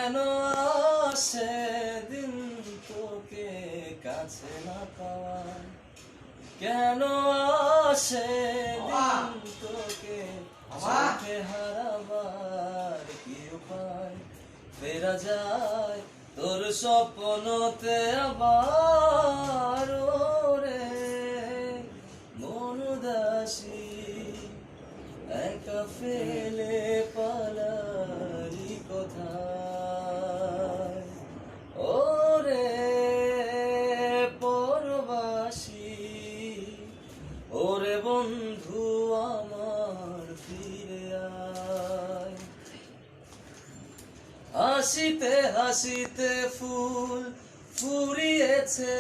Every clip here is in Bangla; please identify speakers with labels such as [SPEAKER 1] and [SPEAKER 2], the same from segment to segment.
[SPEAKER 1] কেন সেদিন তোকে কাছে না পাওয়ার, কেন সেদিন তোকে চোখে হারাবার কি উপায়, ফেরা যায় তোর স্বপ্নতে আবার রে মন উদাসী একা ফেলে পালারি কোথায়, ওরে পরবাসী, ওরে বন্ধু আমার ফিরে আয়। হাসিতে হাসিতে ফুল ফুরিয়েছে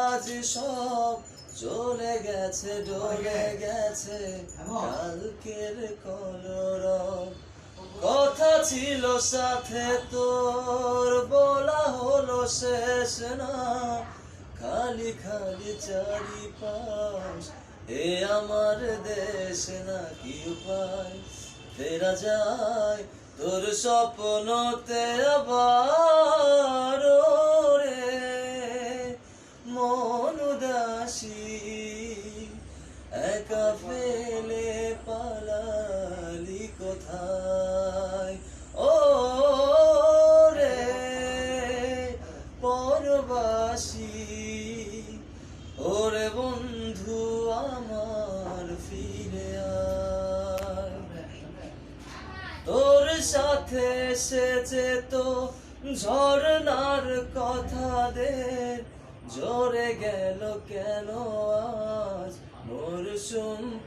[SPEAKER 1] আজ সব, চলে গেছে ডলে গেছে কালকের কলরব। কথা ছিল সাথে তোর বলা হলো শেষ না, খালি খালি চারিপাশ এ আমার দেশ না, কি উপায় ফেরা যায় তোর স্বপ্নতে আবার রে মন উদাসী একা ফেলে পালালি কোথায়, ও রে পরবাসী, ওরে বন্ধু আমার ফিরে আয়। তোর সাথে এসেছে তো ঝরনার কথা দের, জোরে গেল কেন আজ মরশুম